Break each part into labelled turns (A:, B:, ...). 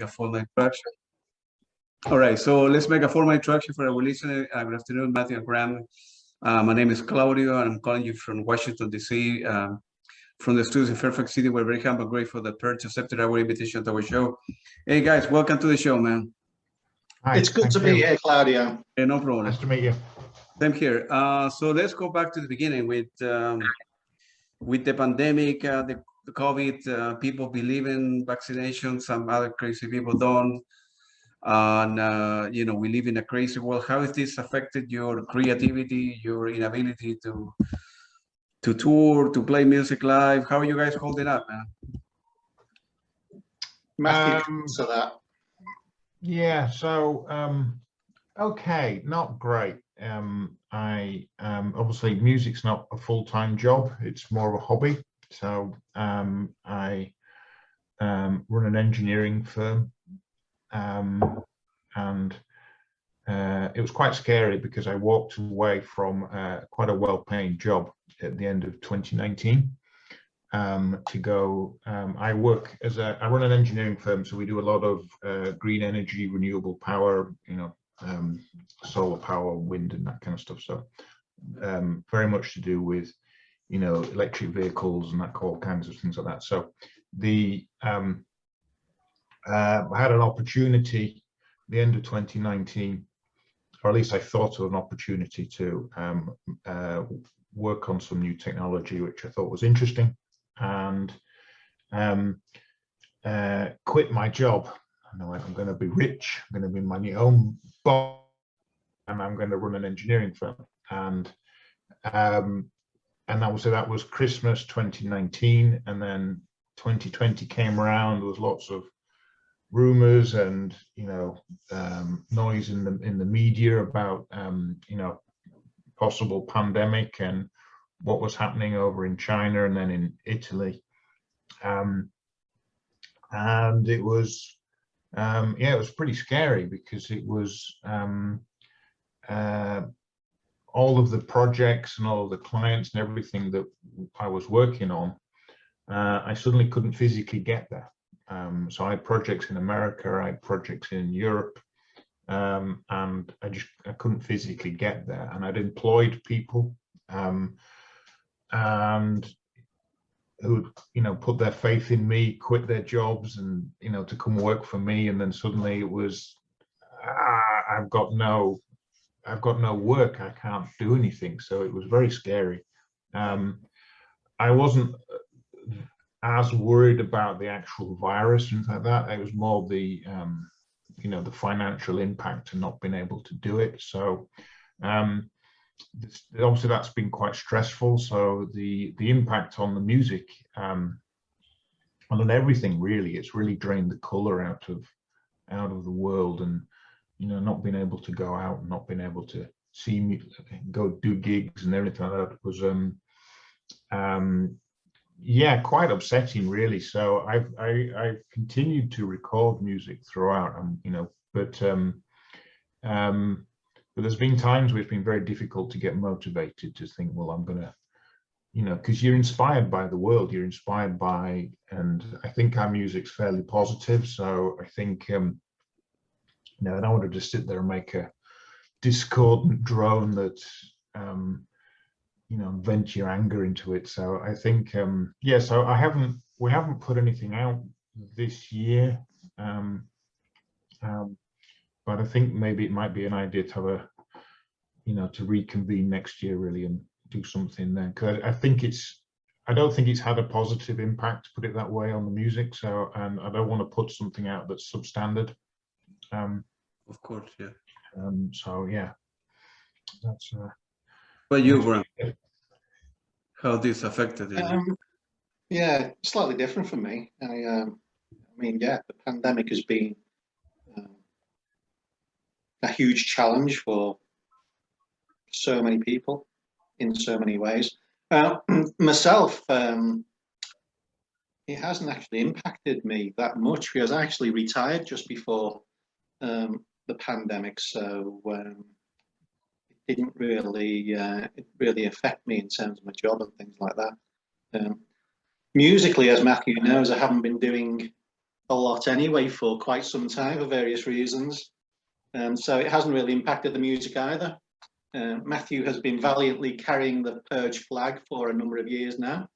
A: a formal introduction. All right, so let's make a formal introduction for our listener. Good afternoon, Matthew and Graham. My name is Claudio, and I'm calling you from Washington, D.C., from the studios in Fairfax City. We're very humble and grateful that Perge accepted our invitation to our show. Hey, guys, welcome to the show, man.
B: Hi,
C: it's good to be here, Claudio.
A: Hey, no problem.
B: Nice to meet you.
A: Same here. So let's go back to the beginning with the pandemic, the COVID. People believe in vaccination, some other crazy people don't. And we live in a crazy world. How has this affected your creativity, your inability to tour, to play music live? How are you guys holding up, man?
C: Matthew, so that.
B: Yeah, so okay, not great. I obviously music's not a full-time job, it's more of a hobby. So I run an engineering firm, and it was quite scary because I walked away from quite a well-paying job at the end of 2019 to go. I run an engineering firm, so we do a lot of green energy, renewable power, solar power, wind, and that kind of stuff. So very much to do with electric vehicles and all kinds of things like that. So I had an opportunity at the end of 2019, or at least I thought of an opportunity to work on some new technology, which I thought was interesting, and quit my job. I know I'm going to be rich, I'm going to be my own boss, and I'm going to run an engineering firm. And obviously that was Christmas 2019, and then 2020 came around. There was lots of rumors and noise in the media about possible pandemic and what was happening over in China and then in Italy, and it was it was pretty scary because it was all of the projects and all of the clients and everything that I was working on, I suddenly couldn't physically get there. So I had projects in America, I had projects in Europe, and I couldn't physically get there. And I'd employed people and who put their faith in me, quit their jobs, and to come work for me. And then suddenly it was, I've got no work, I can't do anything. So it was very scary. I wasn't as worried about the actual virus and things like that. It was more the the financial impact and not being able to do it. So obviously that's been quite stressful. So the impact on the music and on everything, really, it's really drained the color out of the world. And not being able to go out and not being able to see me go do gigs and everything like that was yeah, quite upsetting, really. So I've continued to record music throughout, but there's been times where it's been very difficult to get motivated to think, well, I'm gonna, because you're inspired by the world, you're inspired by, and I think our music's fairly positive. So I think I don't want to just sit there and make a discordant drone that vent your anger into it. So I think so we haven't put anything out this year, but I think maybe it might be an idea to have to reconvene next year, really, and do something then, because I don't think it's had a positive impact, put it that way, on the music. So and I don't want to put something out that's substandard.
A: Of course, yeah.
B: So yeah, that's
A: but you, Graham, how this affected you?
C: Yeah, slightly different for me. I mean, yeah, the pandemic has been a huge challenge for so many people in so many ways. Myself, it hasn't actually impacted me that much because I actually retired just before the pandemic, so it didn't really affect me in terms of my job and things like that. Musically, as Matthew knows, I haven't been doing a lot anyway for quite some time for various reasons. So it hasn't really impacted the music either. Matthew has been valiantly carrying the Perge flag for a number of years now,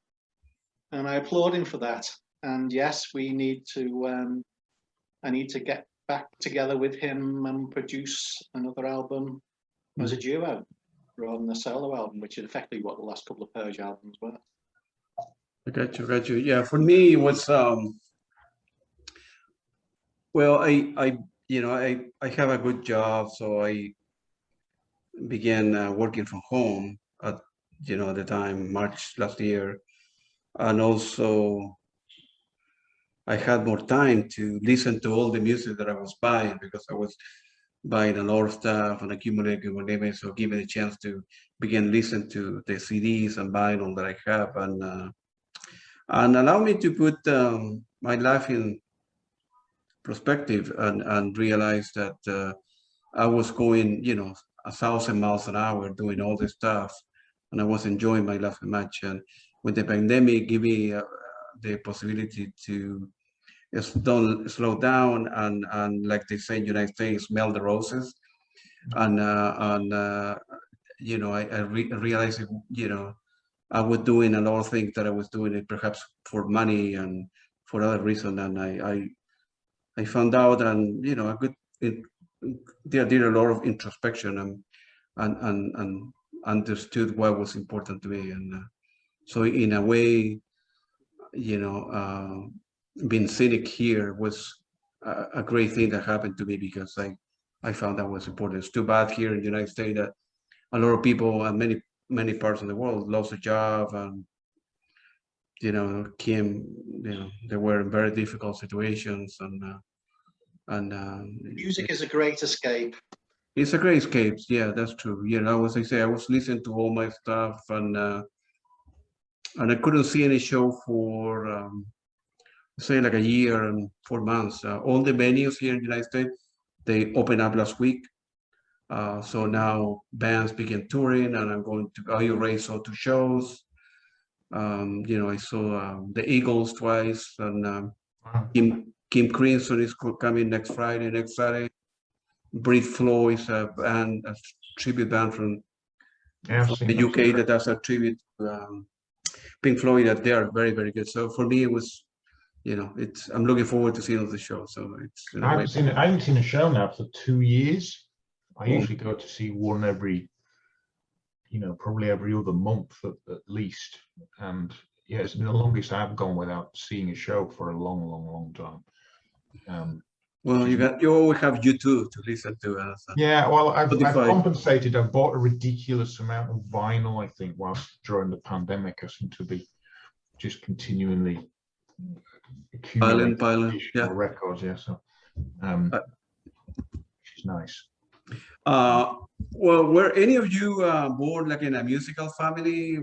C: and I applaud him for that. And yes, we need to, I need to get back together with him and produce another album as a duo rather than a solo album, which is effectively what the last couple of Perge albums were.
A: I got you. Yeah, for me it was well, I you know I have a good job, so I began working from home at the time March last year, and also I had more time to listen to all the music that I was buying because I was buying a lot of stuff and accumulating, so give me the chance to begin listening to the CDs and buying all that I have, and allow me to put my life in perspective and realize that I was going, 1,000 miles an hour doing all this stuff, and I was enjoying my life very much. And when the pandemic gave me the possibility to slow down and like they say in the United States, smell the roses, and I realized, I was doing a lot of things that I was doing it perhaps for money and for other reasons, and I found out, and did a lot of introspection and understood what was important to me, and so in a way, being cynic here was a great thing that happened to me because I found that was important. It's too bad here in the United States that a lot of people and many parts of the world lost a job and they were in very difficult situations, and
C: Music is a great escape.
A: it's a great escape. Yeah, that's true. As I say, I was listening to all my stuff, and I couldn't see any show for say like a year and 4 months. All the venues here in the United States, they opened up last week. So now bands begin touring, and I'm going to. I already saw 2 shows. I saw the Eagles twice, and Kim Crimson is coming next Friday, next Saturday. Brit Flow is a tribute band from the UK that does a tribute to Pink Floyd. That they are very, very good. So for me, it was, I'm looking forward to seeing the show. So it's.
B: I haven't seen a show now for 2 years. I usually go to see one every, probably every other month at least. And yeah, it's been the longest I've gone without seeing a show for a long, long, long time.
A: Well, you always have YouTube to listen to.
B: Yeah, well, I've compensated. I've bought a ridiculous amount of vinyl, I think, whilst during the pandemic. I seem to be just continually accumulating
A: additional
B: records. Yeah, so which is nice.
A: Well, were any of you born like in a musical family?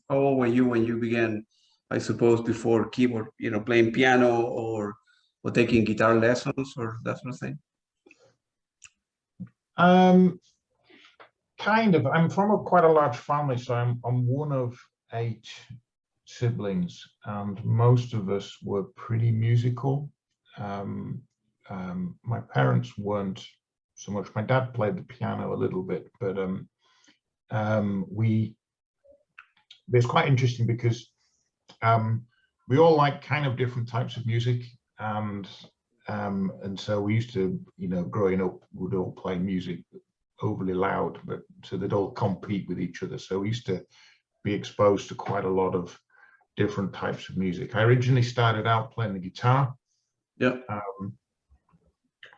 A: How old were you when you began? I suppose before keyboard, playing piano or taking guitar lessons or that sort of thing.
B: Kind of. I'm from quite a large family, so I'm one of 8 siblings, and most of us were pretty musical. My parents weren't so much. My dad played the piano a little bit, but it's quite interesting because we all like kind of different types of music, and so we used to, growing up, would all play music overly loud, but so they'd all compete with each other. So we used to be exposed to quite a lot of different types of music. I originally started out playing the guitar,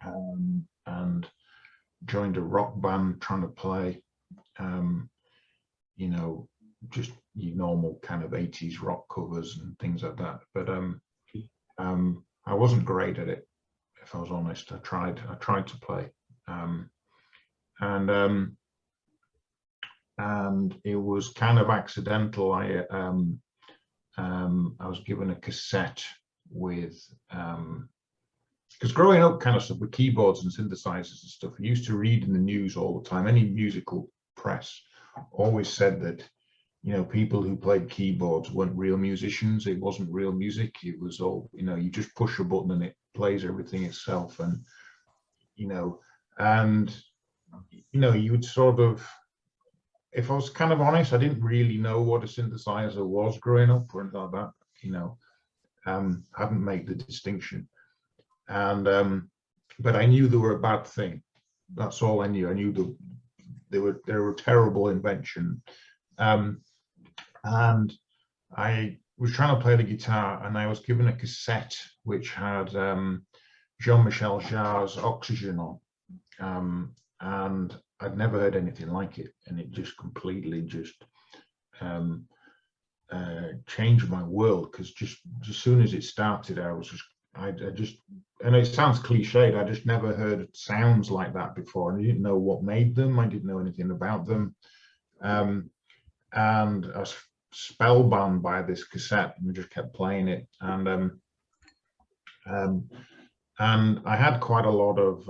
B: and joined a rock band trying to play, just your normal kind of 80s rock covers and things like that. But I wasn't great at it, if I was honest. I tried to play, and it was kind of accidental. I was given a cassette with because growing up kind of stuff with keyboards and synthesizers and stuff, I used to read in the news all the time. Any musical press always said that you know, people who played keyboards weren't real musicians. It wasn't real music. It was all, you know, you just push a button and it plays everything itself. And, you know, and, you know, you would sort of, if I was kind of honest, I didn't really know what a synthesizer was growing up or anything like that, you know, hadn't made the distinction. And, but I knew they were a bad thing. That's all I knew. I knew they were a terrible invention. And I was trying to play the guitar, and I was given a cassette which had Jean-Michel Jarre's Oxygen on, and I'd never heard anything like it, and it just completely just changed my world, because just as soon as it started, I just, and it sounds cliched, I just never heard sounds like that before, and I didn't know what made them. I didn't know anything about them, and I was spellbound by this cassette, and we just kept playing it. And I had quite a lot of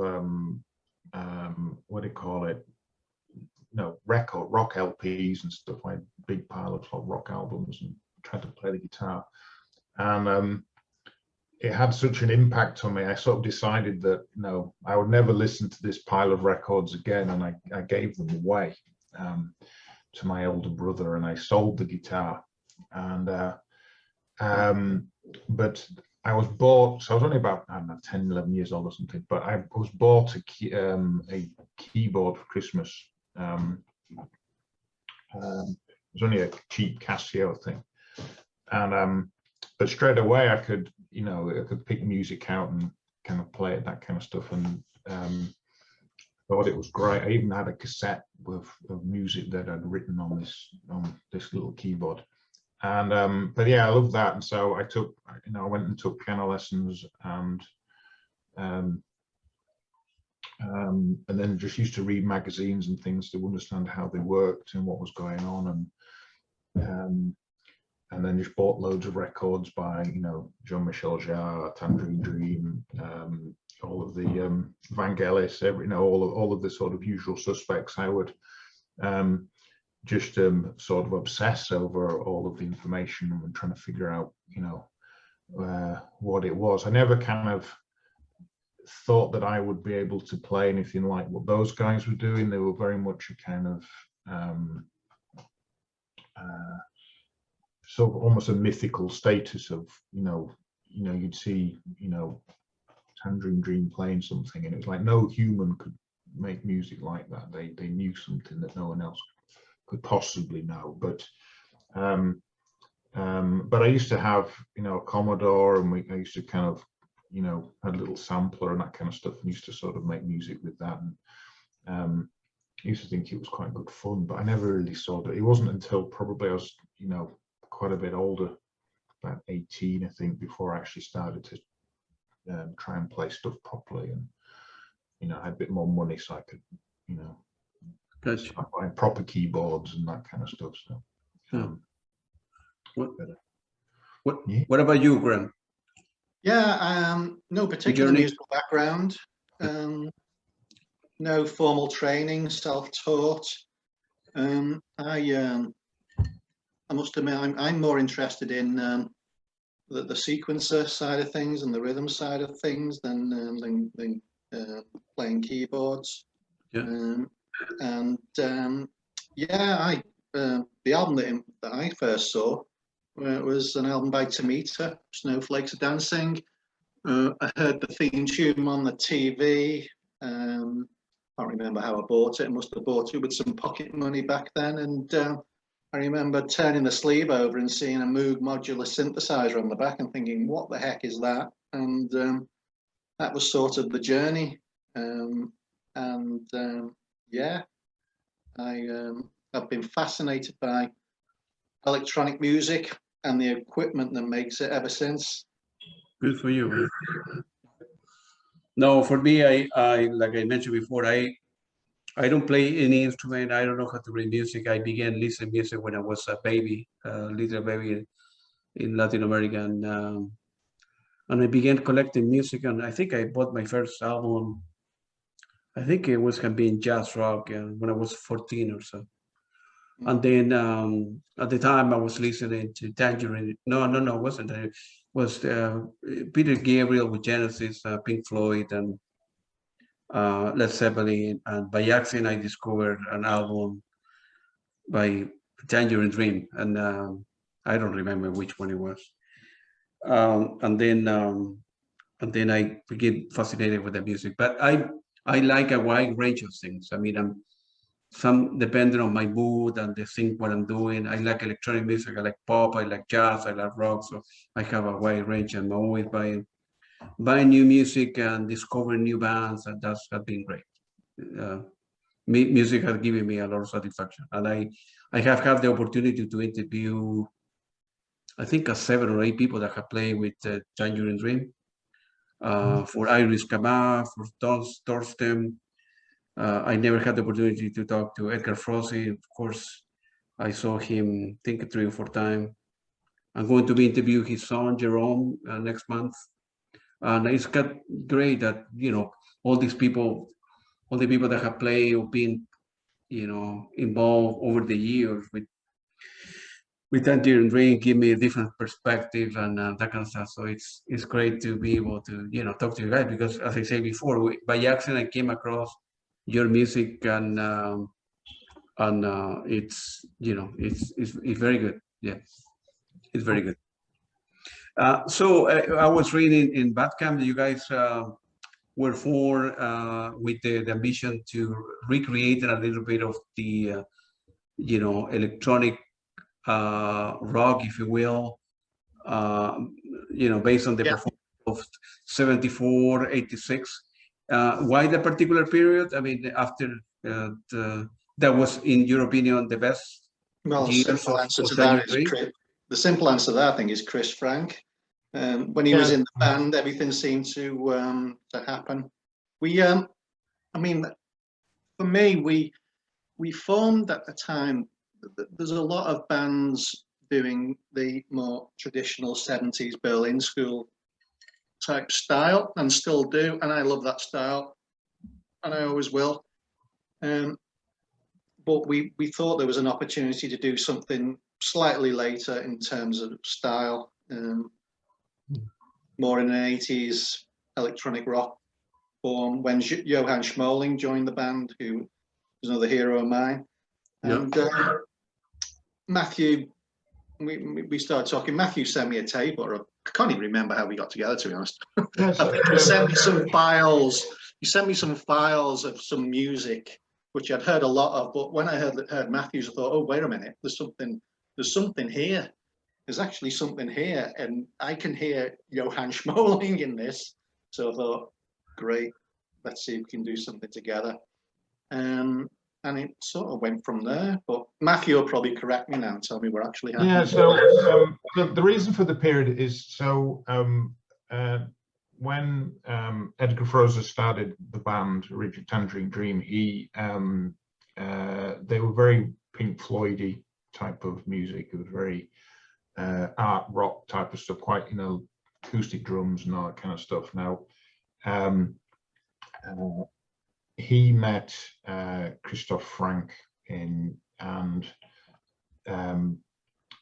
B: what do you call it? No, rock LPs and stuff. I had a big pile of rock albums, and tried to play the guitar. And it had such an impact on me. I sort of decided that, no, I would never listen to this pile of records again, and I gave them away to my older brother, and I sold the guitar. And but I was bought, so I was only about, I don't know, 10, 11 years old or something, but I was bought a keyboard for Christmas. It was only a cheap Casio thing. And but straight away I could, you know, I could pick music out and kind of play it, that kind of stuff. And thought it was great. I even had a cassette of music that I'd written on this little keyboard. And but yeah, I love that. And so I took, you know, I went and took piano lessons, and then just used to read magazines and things to understand how they worked and what was going on. And then just bought loads of records by, you know, Jean-Michel Jarre, Tangerine Dream, all of the Vangelis, you know, all of the sort of usual suspects. I would just sort of obsess over all of the information and trying to figure out, you know, what it was. I never kind of thought that I would be able to play anything like what those guys were doing. They were very much a kind of sort of almost a mythical status of, you know, you'd see, you know, Tangerine Dream playing something, and it was like no human could make music like that. They knew something that no one else could possibly know. But I used to have, you know, a Commodore, and I used to kind of, you know, had a little sampler and that kind of stuff, and used to sort of make music with that. And I used to think it was quite good fun, but I never really saw that. It wasn't until probably I was, you know, quite a bit older, about 18, I think, before I actually started to try and play stuff properly. And, you know, I had a bit more money, so I could, you know,
A: Gotcha.
B: buy proper keyboards and that kind of stuff. So,
A: what about you, Graham?
C: Yeah, no particular musical background, no formal training, self-taught. I must admit, I'm more interested in the sequencer side of things and the rhythm side of things than playing keyboards.
A: Yeah.
C: Yeah, the album that I first saw was an album by Tomita, Snowflakes Are Dancing. I heard the theme tune on the TV. Can't remember how I bought it. I must have bought it with some pocket money back then. And I remember turning the sleeve over and seeing a Moog modular synthesizer on the back and thinking, what the heck is that? And that was sort of the journey. Yeah, I've been fascinated by electronic music and the equipment that makes it ever since.
A: Good for you. No, for me, I like I mentioned before, I don't play any instrument. I don't know how to read music. I began listening music when I was a baby, little baby in Latin America, and I began collecting music. And I think I bought my first album. I think it was can be in jazz rock when I was 14 or so. And then at the time I was listening to Tangerine. No, it wasn't. It was Peter Gabriel with Genesis, Pink Floyd, and Led Zeppelin. And by accident, I discovered an album by Tangerine Dream, and I don't remember which one it was. Um, and then um, and then I get fascinated with the music. But I like a wide range of things. I mean, I'm some depending on my mood and the thing what I'm doing. I like electronic music, I like pop, I like jazz, I like rock. So I have a wide range. I'm always buying new music and discovering new bands, and that's has been great. Uh, Music has given me a lot of satisfaction, and I have had the opportunity to interview I think 7 or 8 people that have played with Tangerine Dream. For Iris Kama, for Thorsten. I never had the opportunity to talk to Edgar Froese. Of course, I saw him, I think 3 or 4 times. I'm going to be interviewing his son Jerome next month, and it's got great that all these people, all the people that have played or been involved over the years with Tangerine Dream give me a different perspective and that kind of stuff. So it's great to be able to talk to you guys because, as I said before, by accident I came across your music and it's very good. Yeah, it's very good. So I was reading in Bandcamp that you guys were for with the ambition to recreate a little bit of the electronic rock, if you will, based on the
C: Yeah.
A: performance of 74, 86. Why the particular period? I mean, after that was, in your opinion, the best
C: Well, the
A: years
C: simple
A: of
C: answer to
A: Tangerine
C: that is
A: Dream?
C: the simple answer to that, I think, is Chris Frank. When he was in the band, everything seemed to happen. We, I mean, for me, we formed at the time. There's a lot of bands doing the more traditional 70s Berlin school type style, and still do, and I love that style, and I always will. But we thought there was an opportunity to do something slightly later in terms of style, more in an 80s electronic rock form, when Johann Schmoling joined the band, who was another hero of mine. And Matthew, we started talking. Matthew sent me a tape, or I can't even remember how we got together, to be honest. He sent me some files. He sent me some files of some music which I'd heard a lot of, but when I heard Matthew's, I thought, oh, wait a minute, there's something here. There's actually something here, and I can hear Johann Schmoling in this. So I thought, great, let's see if we can do something together. And it sort of went from there. But Matthew will probably correct me now and tell me we're actually happening.
B: Yeah, so the reason for the period is when Edgar Froese started the band originally Tangerine Dream, they were very Pink Floyd-y type of music. It was very art rock type of stuff, quite acoustic drums and all that kind of stuff. Now he met Christoph Frank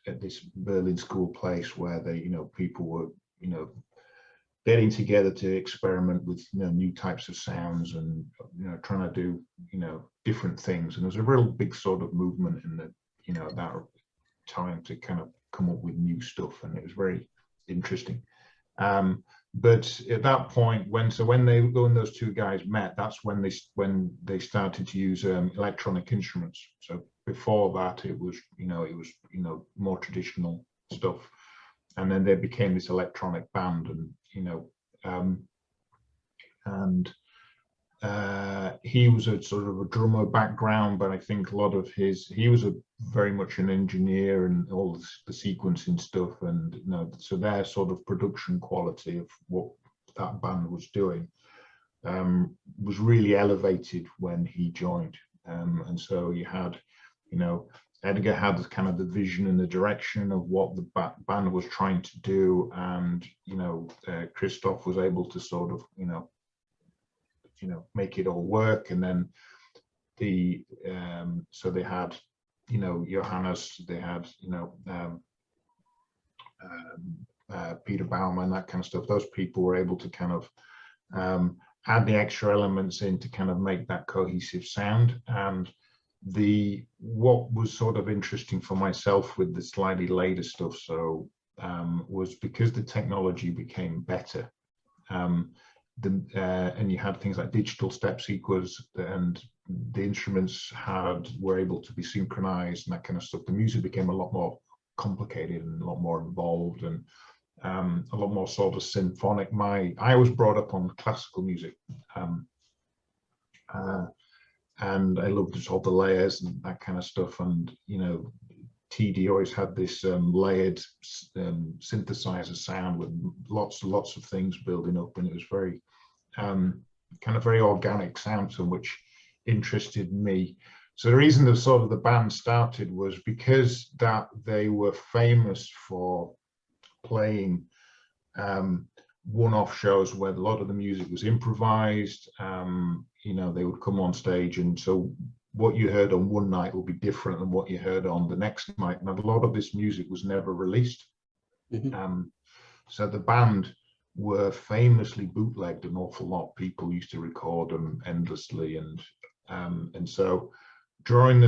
B: at this Berlin school place where they people were getting together to experiment with new types of sounds and trying to do different things, and there was a real big sort of movement in the that time to kind of come up with new stuff, and it was very interesting. But at that point, when those two guys met, that's when they started to use electronic instruments. So before that, it was more traditional stuff, and then they became this electronic band, and he was a sort of a drummer background, but I think a lot of he was very much an engineer and all the sequencing stuff, and so their sort of production quality of what that band was doing was really elevated when he joined, and so you had Edgar had kind of the vision and the direction of what the band was trying to do, and Christoph was able to sort of make it all work. And then so they had you know, Johannes, they had, you know, Peter Baumann, that kind of stuff. Those people were able to kind of add the extra elements in to kind of make that cohesive sound. And what was sort of interesting for myself with the slightly later stuff, so was because the technology became better, and you had things like digital step sequence, and the instruments were able to be synchronized and that kind of stuff. The music became a lot more complicated and a lot more involved, and a lot more sort of symphonic. I was brought up on classical music, and I loved just all the layers and that kind of stuff. And you know, TD always had this layered synthesizer sound with lots and lots of things building up, and it was very kind of very organic sound, so which interested me. So the reason the sort of the band started was because that they were famous for playing one-off shows where a lot of the music was improvised. You know, they would come on stage, and so what you heard on one night will be different than what you heard on the next night. And a lot of this music was never released. So the band were famously bootlegged an awful lot. People used to record them endlessly, and so during the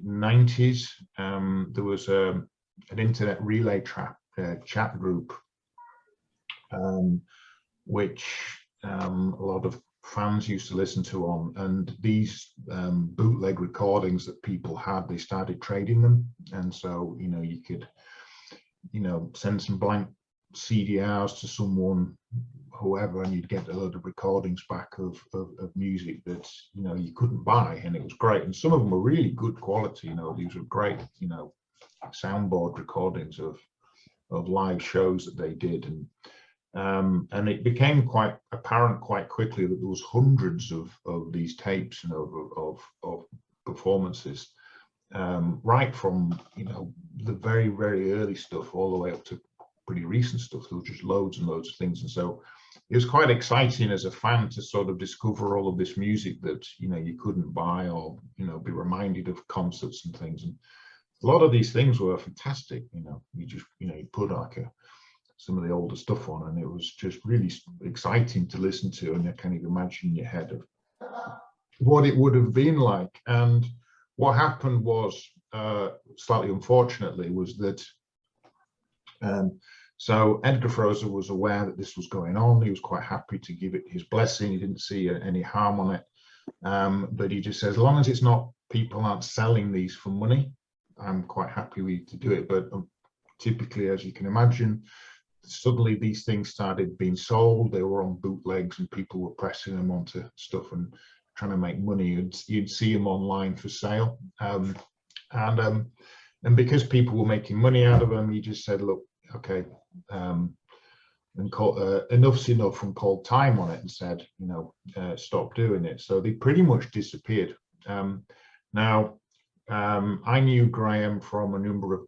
B: 90s, there was an internet relay chat group, which a lot of fans used to listen to on, and these bootleg recordings that people had, they started trading them. And so, you know, you could, you know, send some blank CDRs to someone, whoever, and you'd get a load of recordings back of music that, you know, you couldn't buy, and it was great. And some of them were really good quality, you know, these were great, you know, soundboard recordings of live shows that they did. And it became quite apparent quite quickly that there was hundreds of these tapes, you know, of performances, right from, you know, the very, very early stuff all the way up to pretty recent stuff. There were just loads and loads of things. And so it was quite exciting as a fan to sort of discover all of this music that, you know, you couldn't buy, or, you know, be reminded of concerts and things. And a lot of these things were fantastic. You know, you just, you know, you put like some of the older stuff on, and it was just really exciting to listen to, and you kind of imagine in your head of what it would have been like. And what happened was, slightly unfortunately, was that so Edgar Froese was aware that this was going on. He was quite happy to give it his blessing. He didn't see any harm on it, but he just says, as long as it's not, people aren't selling these for money, I'm quite happy to do it. But typically, as you can imagine, suddenly these things started being sold. They were on bootlegs, and people were pressing them onto stuff and trying to make money. You'd see them online for sale, and because people were making money out of them, he just said, look, okay, and enough's enough, and called time on it and said, you know, stop doing it. So they pretty much disappeared. Now, I knew Graham from a number of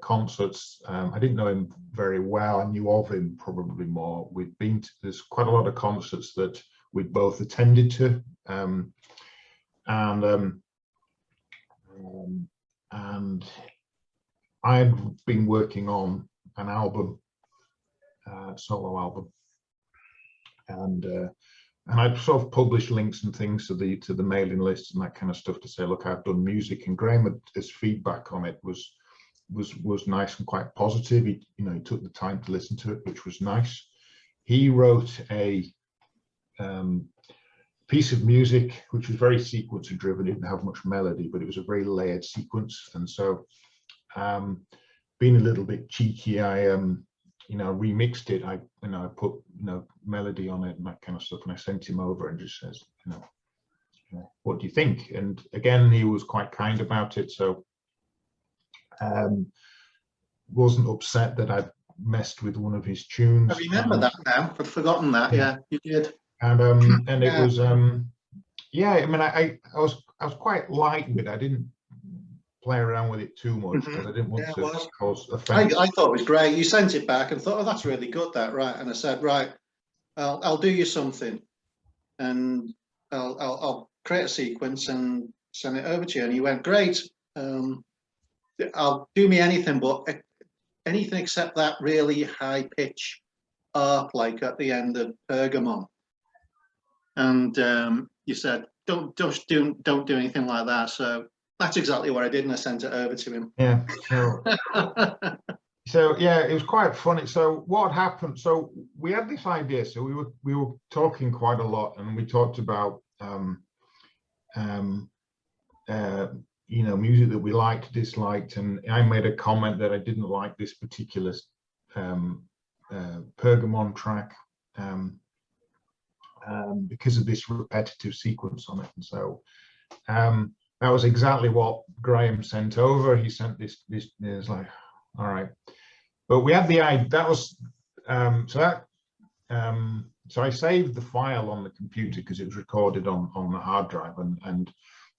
B: concerts. I didn't know him very well. I knew of him probably more. We'd been to, there's quite a lot of concerts that we'd both attended to, and I had been working on an album, solo album, and I'd sort of published links and things to the mailing lists and that kind of stuff to say, look, I've done music. And Graham, his feedback on it was nice and quite positive. He, you know, he took the time to listen to it, which was nice. He wrote a piece of music which was very sequencer driven. It didn't have much melody, but it was a very layered sequence. And so, being a little bit cheeky, I you know, remixed it. I put, you know, melody on it and that kind of stuff, and I sent him over and just says, you know, what do you think? And again, he was quite kind about it, so wasn't upset that I messed with one of his tunes.
C: I remember that now. I've forgotten that. Yeah, you did.
B: And it was yeah. I mean, I was quite light with it. I didn't play around with it too much because I didn't want to cause offense.
C: I thought it was great. You sent it back and thought, oh, that's really good, that, right? And I said, right, I'll do you something, and I'll create a sequence and send it over to you. And he went, great. I'll do me anything, but anything except that really high pitch arp, like at the end of Pergamon. And you said, don't do anything like that. So that's exactly what I did, and I sent it over to him.
B: Yeah. So yeah, it was quite funny. So what happened? So we had this idea. So we were talking quite a lot, and we talked about music that we liked, disliked, and I made a comment that I didn't like this particular Pergamon track because of this repetitive sequence on it. And so that was exactly what Graham sent over. He sent this it's like, all right. But we had the idea, that was, so I saved the file on the computer because it was recorded on the hard drive, and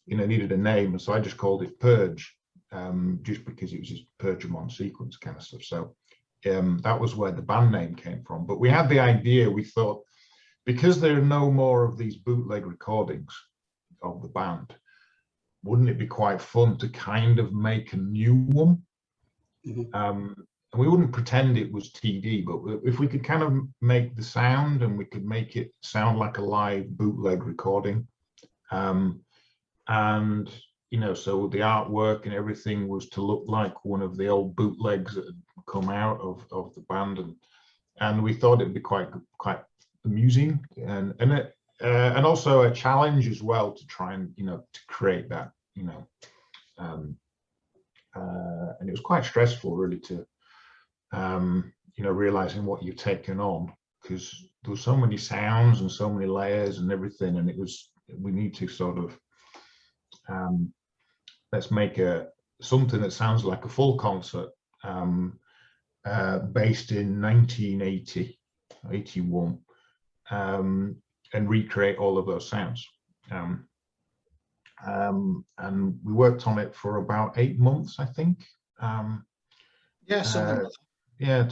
B: needed a name. And so I just called it Perge, just because it was just Pergamon sequence kind of stuff. So that was where the band name came from. But we had the idea, we thought, because there are no more of these bootleg recordings of the band, wouldn't it be quite fun to kind of make a new one? And we wouldn't pretend it was TD, but if we could kind of make the sound and we could make it sound like a live bootleg recording, and so the artwork and everything was to look like one of the old bootlegs that had come out of the band, and we thought it'd be quite amusing and also a challenge as well to try and to create that, and it was quite stressful really to realizing what you've taken on, because there were so many sounds and so many layers and everything, and we need to sort of let's make something that sounds like a full concert, based in 1980, 81, and recreate all of those sounds. And we worked on it for about 8 months, I think.
C: Yeah, something like that.
B: Yeah,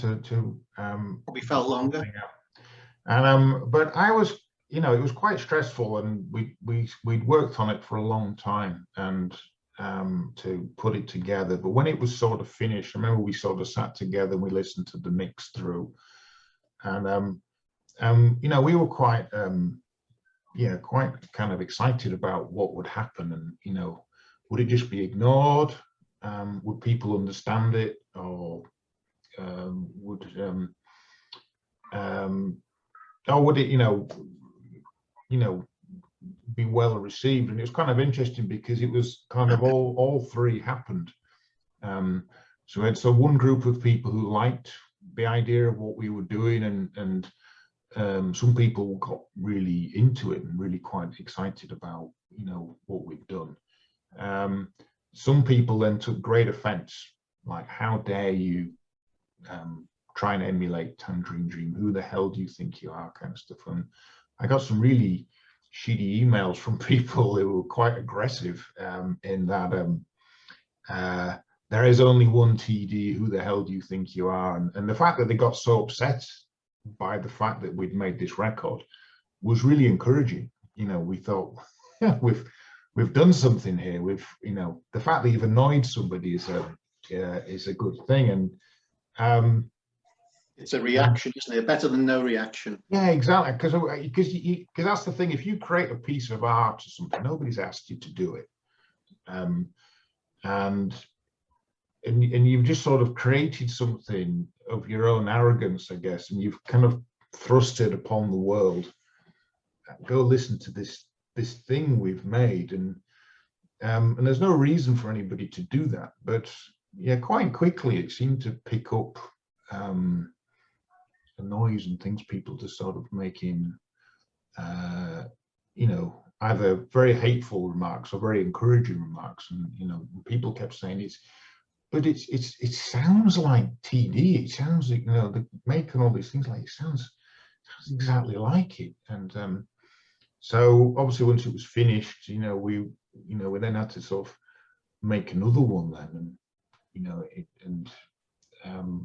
C: probably felt longer.
B: And but I was, it was quite stressful, and we'd worked on it for a long time, and to put it together. But when it was sort of finished, I remember we sort of sat together and we listened to the mix through, and we were quite quite kind of excited about what would happen, and would it just be ignored? Would people understand it, or would it be well received? And it was kind of interesting because it was kind of all three happened. So we had one group of people who liked the idea of what we were doing, and some people got really into it and really quite excited about what we've done. Some people then took great offense, like, how dare you try and emulate Tangerine Dream? Who the hell do you think you are, kind of stuff. And I got some really shitty emails from people who were quite aggressive, in that there is only one TD, who the hell do you think you are? And the fact that they got so upset by the fact that we'd made this record was really encouraging. We thought, yeah, we've done something here. The fact that you've annoyed somebody is a good thing. And
C: it's a reaction, isn't it? Better than no reaction.
B: Yeah, exactly. Because that's the thing. If you create a piece of art or something, nobody's asked you to do it, and you've just sort of created something of your own arrogance, I guess, and you've kind of thrust it upon the world. Go listen to this thing we've made, and there's no reason for anybody to do that. But yeah, quite quickly it seemed to pick up the noise and things, people just sort of making either very hateful remarks or very encouraging remarks, and people kept saying it sounds like TD. It sounds like, they're making all these things, like, it sounds exactly like it. And so obviously once it was finished, we then had to sort of make another one then, and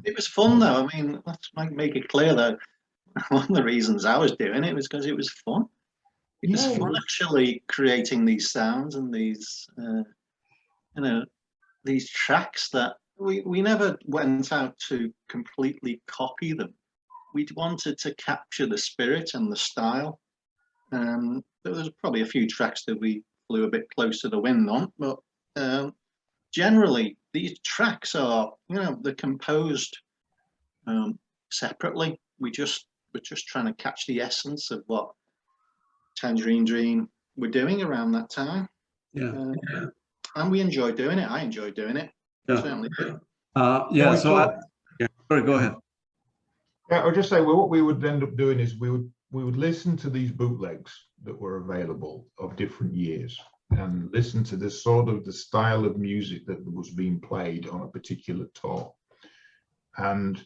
C: it was fun though. I mean, let's make it clear that one of the reasons I was doing it was because it was fun. It was fun actually creating these sounds and these these tracks that we never went out to completely copy them. We wanted to capture the spirit and the style. There was probably a few tracks that we flew a bit close to the wind on, but generally these tracks are, they're composed separately. We're just trying to catch the essence of what Tangerine Dream were doing around that time. And we enjoy doing it. I enjoy doing it. Certainly do.
A: Sorry, go ahead.
B: Yeah, I would just say, well, what we would end up doing is we would listen to these bootlegs that were available of different years, and listen to the style of music that was being played on a particular tour, and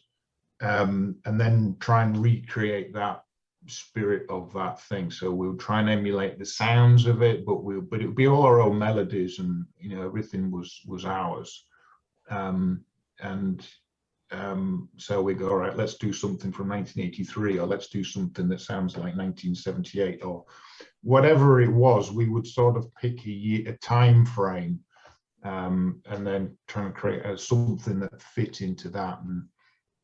B: then try and recreate that spirit of that thing. So we'll try and emulate the sounds of it, but it would be all our own melodies, and everything was ours. So we go, all right, let's do something from 1983, or let's do something that sounds like 1978, or whatever it was. We would sort of pick a time frame, and then try and create something that fit into that,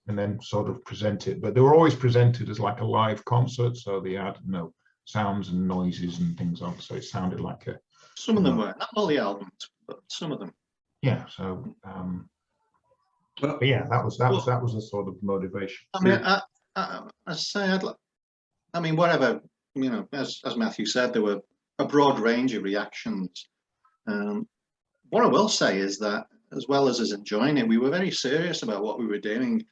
B: and then sort of present it. But they were always presented as like a live concert, so they had sounds and noises and things on, so it sounded like a.
C: Some of them were, not all the albums, but some of them.
B: Yeah. So. But yeah, that was the sort of motivation.
C: I mean, I say, whatever, as Matthew said, there were a broad range of reactions. What I will say is that, as well as us enjoying it, we were very serious about what we were doing,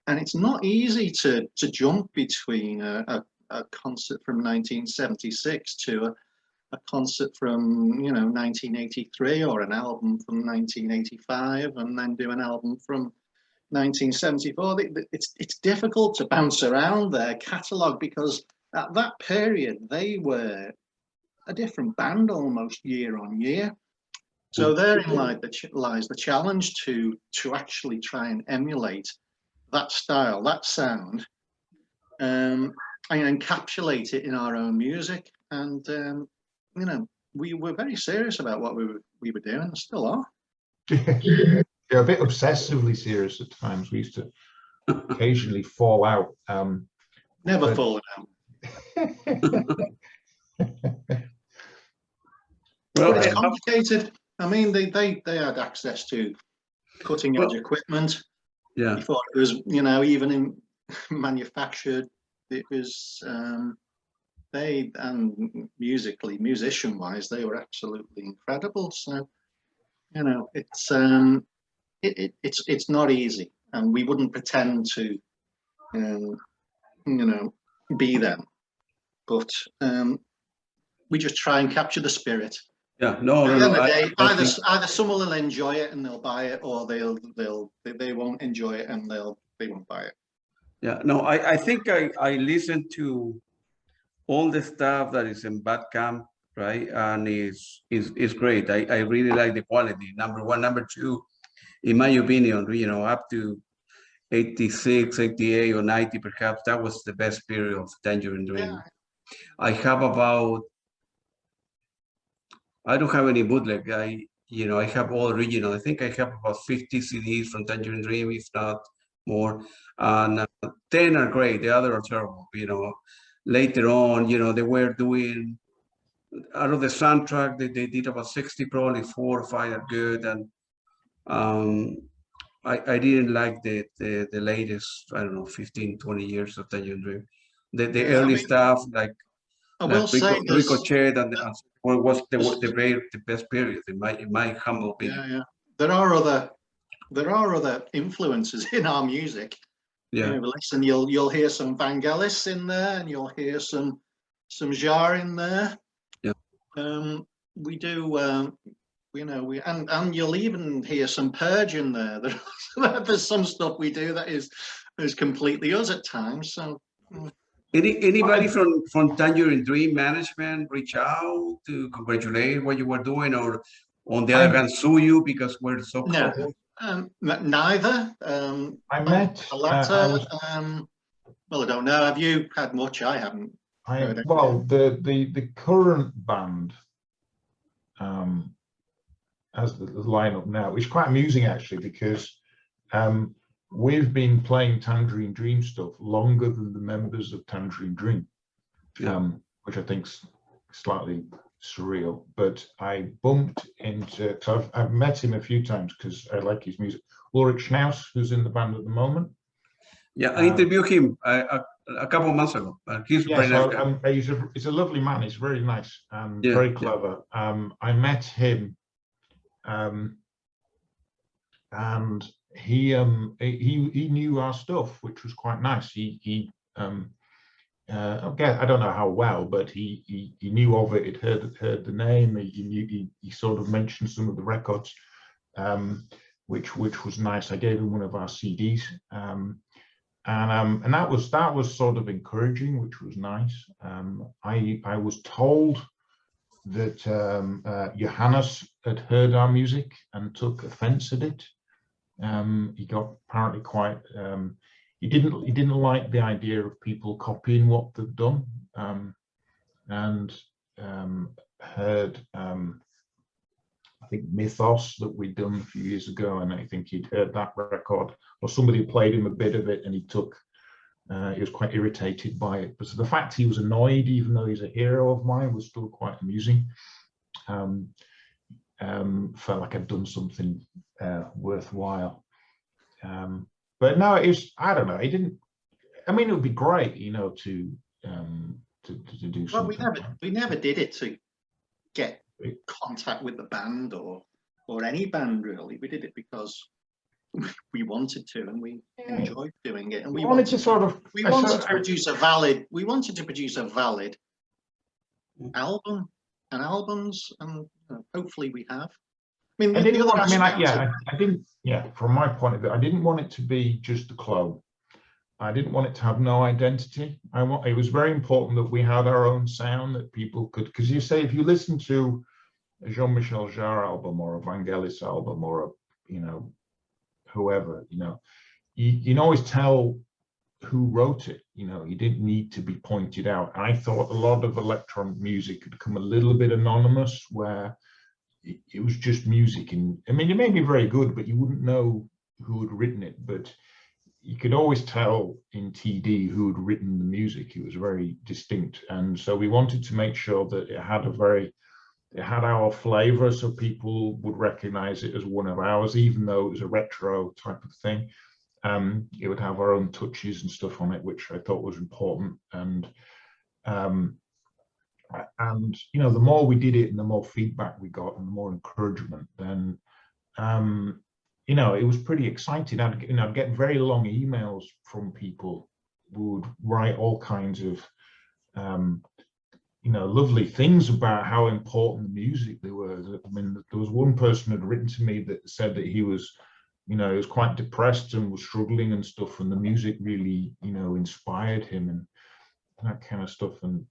C: and it's not easy to jump between a concert from 1976 to a concert from 1983, or an album from 1985, and then do an album from 1974. It's difficult to bounce around their catalogue, because at that period they were a different band almost year on year. So therein lies the challenge to actually try and emulate that style, that sound, and encapsulate it in our own music. And we were very serious about what we were doing, and still are.
B: Yeah, a bit obsessively serious at times. We used to occasionally fall out.
C: Never fallen out.
A: Well,
C: it's complicated. I mean, they had access to cutting edge equipment.
A: Yeah.
C: Before it was, even in manufactured, it was. Musician wise, they were absolutely incredible. So, it's not easy, and we wouldn't pretend to, be them, but we just try and capture the spirit.
A: Yeah,
C: At the end of the day, either someone will enjoy it and they'll buy it, or they won't enjoy it and they won't buy it.
A: Yeah, no, I think I listened to all the stuff that is in Bandcamp, right? And it's great. I really like the quality. Number one. Number two, in my opinion, up to 86, 88 or 90 perhaps, that was the best period of Tangerine Dream. Yeah. I don't have any bootleg. I have all original. I think I have about 50 CDs from Tangerine Dream, if not more. And 10 are great. The others are terrible. Later on, they were doing, out of the soundtrack, they did about 60, probably 4 or 5 are good. And I didn't like the latest, I don't know, 15, 20 years of Tangerine Dream. The early stuff, like Ricochet, and was the best period in my humble opinion.
C: Yeah. There are other influences in our music.
A: Yeah.
C: Listen, you'll hear some Vangelis in there, and you'll hear some Jar in there.
A: Yeah.
C: We do. And you'll even hear some Perge in there. There's some stuff we do that is completely us at times. So.
A: Anybody from Tangerine Dream management reach out to congratulate what you were doing, or on the other hand sue you because we're so close?
C: Neither.
B: I met
C: the latter. Well, I don't know. Have you had much? I haven't.
B: Well, the current band the lineup now, which is quite amusing actually, because we've been playing Tangerine Dream stuff longer than the members of Tangerine Dream, which I think's slightly surreal. But I bumped into, so I've met him a few times because I like his music. Ulrich Schnaus, who's in the band at the moment.
A: Yeah, I interviewed him a couple of months ago. He's very nice guy.
B: He's a lovely man. He's very nice and
A: Yeah,
B: very clever. I met him, and he knew our stuff, which was quite nice. Okay, I don't know how well, but he knew of it. He'd heard the name. He sort of mentioned some of the records, which was nice. I gave him one of our CDs, and that was sort of encouraging, which was nice. I was told that Johannes had heard our music and took offence at it. He got apparently quite. He didn't like the idea of people copying what they've done, and heard. I think Mythos that we'd done a few years ago, and I think he'd heard that record, or somebody played him a bit of it, and he was quite irritated by it. But the fact he was annoyed, even though he's a hero of mine, was still quite amusing. Felt like I'd done something worthwhile. But no, I don't know. It didn't. I mean, it would be great, to do something.
C: Well, we never did it to get contact with the band or any band really. We did it because we wanted to, and we enjoyed doing it, and we wanted to produce a valid album and albums, and hopefully we have. I mean, from my point of view, I didn't want it to be just a clone. I didn't want it to have no identity. It was very important that we had our own sound, that people could, because you say, if you listen to a Jean-Michel Jarre album or a Vangelis album or a, whoever, you can always tell who wrote it. You didn't need to be pointed out. I thought a lot of electronic music had become a little bit anonymous, where it was just music. And I mean, it may be very good, but you wouldn't know who had written it. But you could always tell in TD who had written the music. It was very distinct. And so we wanted to make sure that it had our flavor, so people would recognize it as one of ours, even though it was a retro type of thing. It would have our own touches and stuff on it, which I thought was important. And the more we did it and the more feedback we got and the more encouragement, then it was pretty exciting. I'd get very long emails from people who would write all kinds of lovely things about how important the music they were. I mean, there was one person who had written to me that said that he was quite depressed and was struggling and stuff, and the music really, inspired him and that kind of stuff. And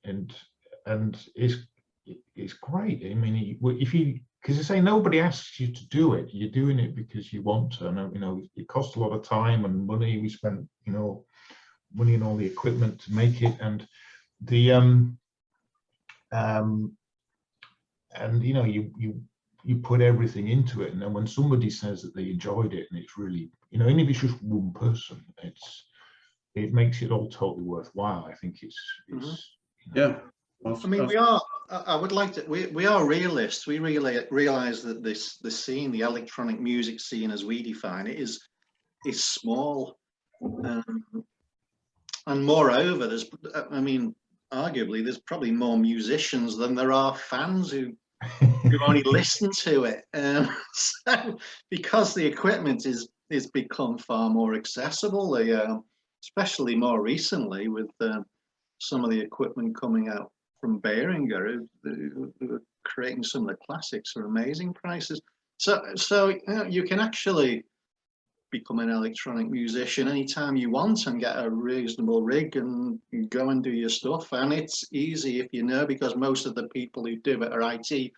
C: it's great. I mean, because you say nobody asks you to do it, you're doing it because you want to. And it costs a lot of time and money. We spent, money and all the equipment to make it, and you put everything into it, and then when somebody says that they enjoyed it, and it's really, even if it's just one person, it makes it all totally worthwhile. I think it's
A: yeah.
C: I mean, we are. I would like to. We are realists. We really realize that the scene, the electronic music scene, as we define it, is small, and moreover, arguably, there's probably more musicians than there are fans who only listen to it. So, because the equipment is become far more accessible, especially more recently with some of the equipment coming out from Behringer, who are creating some of the classics for amazing prices. So you can actually become an electronic musician anytime you want and get a reasonable rig and go and do your stuff. And it's easy because most of the people who do it are IT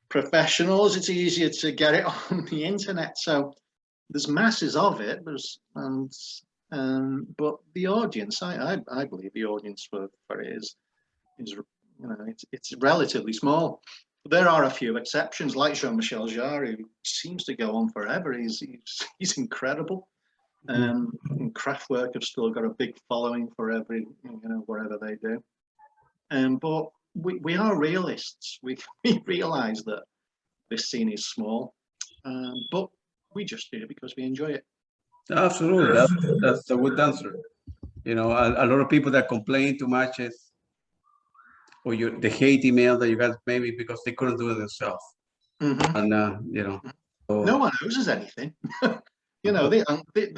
C: professionals. It's easier to get it on the internet. So there's masses of it. But the audience, I believe the audience for it is it's relatively small. there are a few exceptions, like Jean-Michel Jarre, who seems to go on forever. He's incredible. And Kraftwerk have still got a big following for every, whatever they do. But we are realists. We realise that this scene is small, but we just do it because we enjoy it.
A: Absolutely, that's a good answer. A lot of people that complain too much is, or the hate email that you got maybe because they couldn't do it themselves. And so,
C: no one owes us anything.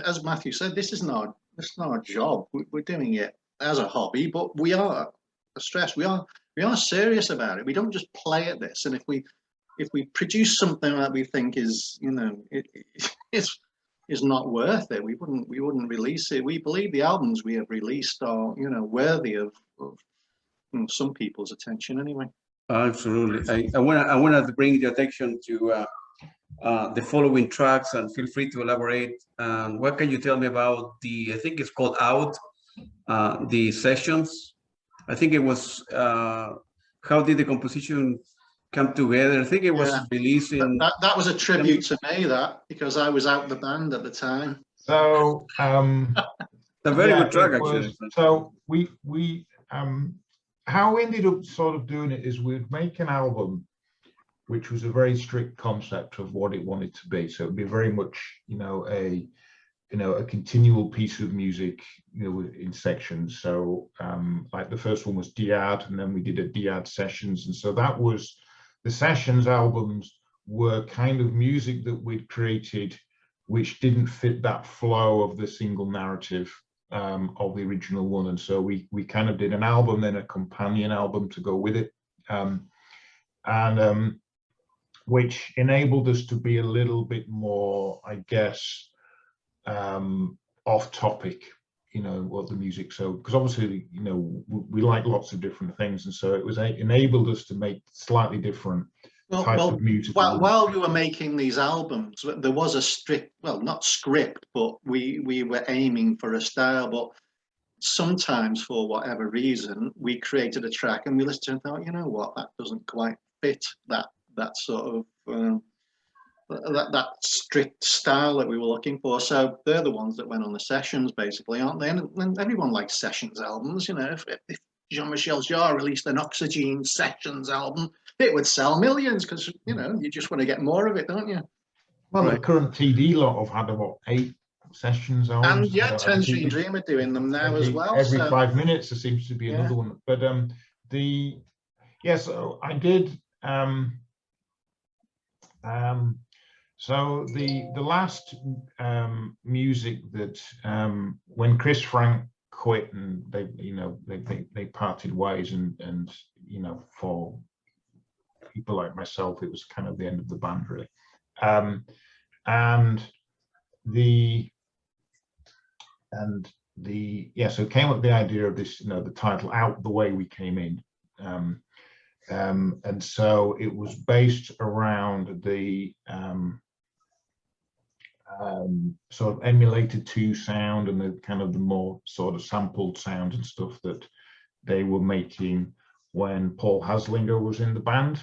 C: As Matthew said, this is not our job. We're doing it as a hobby, but we are we are serious about it. We don't just play at this. And if we produce something that we think is is not worth it, we wouldn't release it. We believe the albums we have released are worthy of some people's attention anyway.
A: Absolutely. I want to bring your attention to the following tracks, and feel free to elaborate. What can you tell me about I think it's called Out, the sessions? I think it was, how did the composition come together? I think it was released in...
C: That was a tribute to me, because I was out the band at the time.
B: So,
A: a very good track, actually.
B: So how we ended up sort of doing it is we'd make an album which was a very strict concept of what it wanted to be. So it'd be very much, a continual piece of music, in sections. So like the first one was Diad, and then we did a Diad sessions. And so that was, the sessions albums were kind of music that we'd created, which didn't fit that flow of the single narrative of the original one. And so we kind of did an album, then a companion album to go with it. Which enabled us to be a little bit more, I guess, off topic, what the music. So, because obviously, we like lots of different things. And so it was enabled us to make slightly different types of music.
C: While we were making these albums, there was a strict, well, not script, but we were aiming for a style. But sometimes, for whatever reason, we created a track and we listened and thought, you know what, that doesn't quite fit that sort of that strict style that we were looking for. So they're the ones that went on the sessions, basically, aren't they? And everyone likes sessions albums. If Jean-Michel Jarre released an Oxygen sessions album, it would sell millions, because you just want to get more of it, don't you?
B: Well, the current TD lot have had about 8 sessions albums.
C: And yeah, Tangerine Dream are doing them now as well.
B: Every 5 minutes there seems to be another one. But so I did. So the last music that when Chris Frank quit and they parted ways, and for people like myself it was kind of the end of the band, really. So came up with the idea of this, the title Out the Way We Came In. And so it was based around the sort of emulated 2 sound and the kind of the more sort of sampled sound and stuff that they were making when Paul Haslinger was in the band.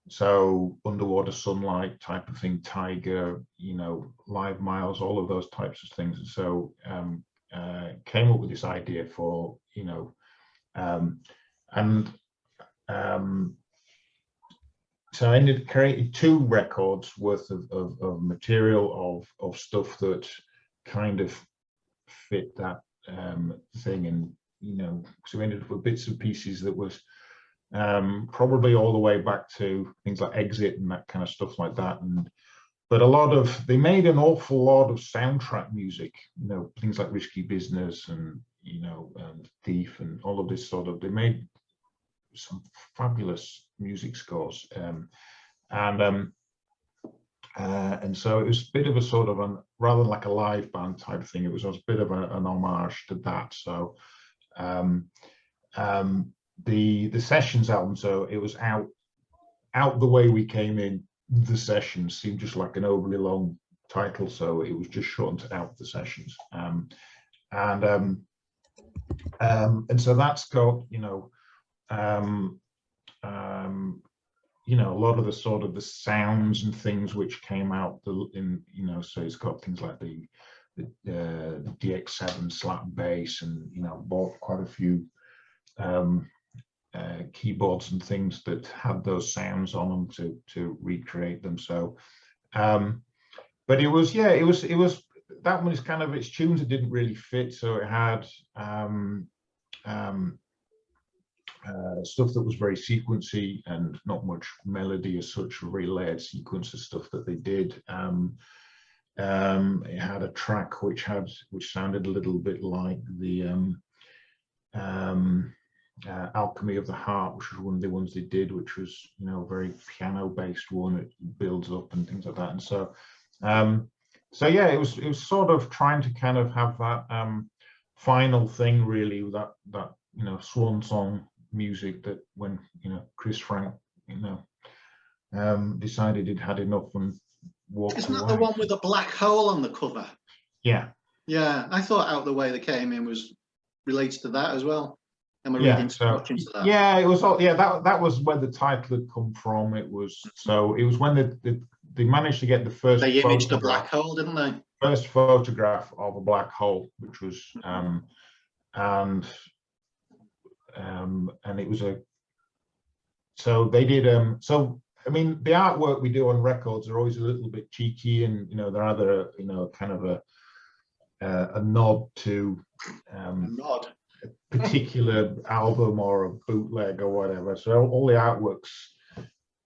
B: So Underwater Sunlight type of thing, Tiger, Live Miles, all of those types of things. And so came up with this idea for, so I ended up creating 2 records worth of material of stuff that kind of fit that thing, and so we ended up with bits and pieces that was probably all the way back to things like Exit and that kind of stuff like that. But they made an awful lot of soundtrack music, things like Risky Business and and Thief and all of this sort of. They made some fabulous music scores, and so it was a bit of a sort of rather than like a live band type thing, it was a bit of an homage to that. So the sessions album, so it was out the way we came in. The sessions seemed just like an overly long title, so it was just shortened to Out the Sessions. And so that's got you know, a lot of the sort of the sounds and things which came out in, you know, so it's got things like the DX7 slap bass, and, you know, bought quite a few keyboards and things that had those sounds on them to recreate them. So but it was, yeah, it was that one is kind of, its tunes that didn't really fit, so it had stuff that was very sequency and not much melody as such, a very layered sequence of stuff that they did. It had a track which sounded a little bit like the Alchemy of the Heart, which was one of the ones they did, which was, you know, a very piano based one. It builds up and things like that. And so so yeah, it was sort of trying to kind of have that final thing, really, that you know, swan song music, that when, you know, Chris Frank, you know, decided he'd had enough and walked away.
C: Isn't that the one with the black hole on the cover?
B: Yeah.
C: Yeah, I thought Out the Way They Came In was related to that as well. Am I reading too much into that?
B: Yeah, it was all, yeah, that was where the title had come from. It was, so it was when they managed to get the first,
C: they imaged a black hole, didn't they?
B: First photograph of a black hole, which was and it was so they did so I mean, the artwork we do on records are always a little bit cheeky, and, you know, they're either, you know, kind of a nod to a particular album or a bootleg or whatever. So all the artworks,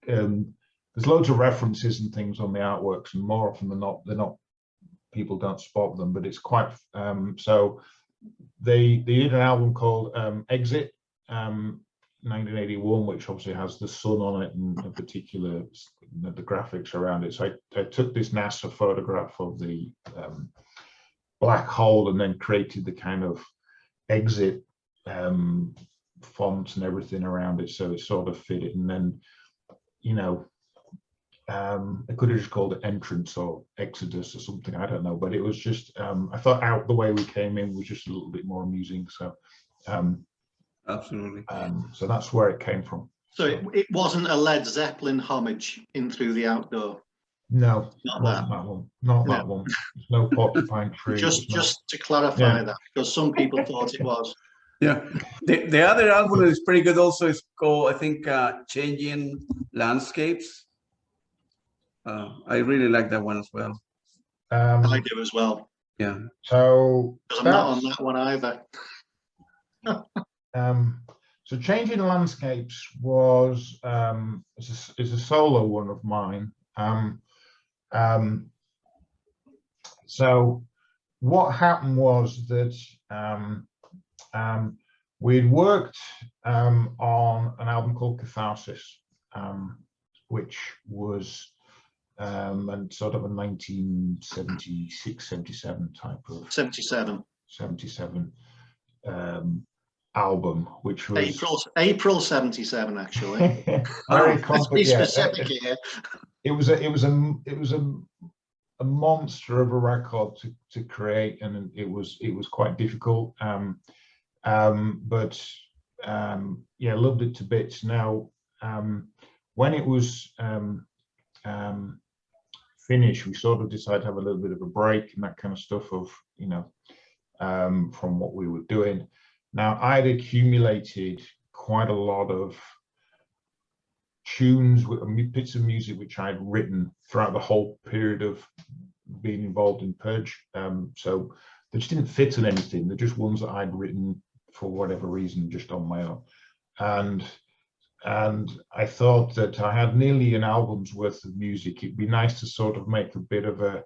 B: there's loads of references and things on the artworks, and more often than not, people don't spot them, but it's quite so they did an album called Exit 1981, which obviously has the sun on it and a particular, you know, the graphics around it. So I took this NASA photograph of the black hole and then created the kind of Exit fonts and everything around it, so it sort of fit it. And then, you know, I could have just called it Entrance or Exodus or something, I don't know, but it was just I thought Out the Way We Came In was just a little bit more amusing. So
A: absolutely.
B: So that's where it came from.
C: So it wasn't a Led Zeppelin homage in Through the Outdoor?
B: No,
C: not
B: that one. Not that one. There's no Porcupine Tree.
C: Just to clarify that, because some people thought it was.
A: Yeah, the other album is pretty good also. It's called, I think, Changing Landscapes. I really like that one as well.
C: I do as well.
A: Yeah.
B: So
C: because I'm not on that one either.
B: So Changing Landscapes was is a solo one of mine. So what happened was that we'd worked on an album called Catharsis, which was and sort of a 1976, 77 type of
C: 77
B: album, which was
C: April 77, actually.
B: Let's
C: be specific here.
B: It was a monster of a record to create, and it was quite difficult. But yeah, loved it to bits. Now, when it was finished, we sort of decided to have a little bit of a break and that kind of stuff, of, you know, from what we were doing. Now, I'd accumulated quite a lot of tunes, bits of music which I'd written throughout the whole period of being involved in Perge. So they just didn't fit on anything. They're just ones that I'd written for whatever reason, just on my own. And I thought that I had nearly an album's worth of music. It'd be nice to sort of make a bit of a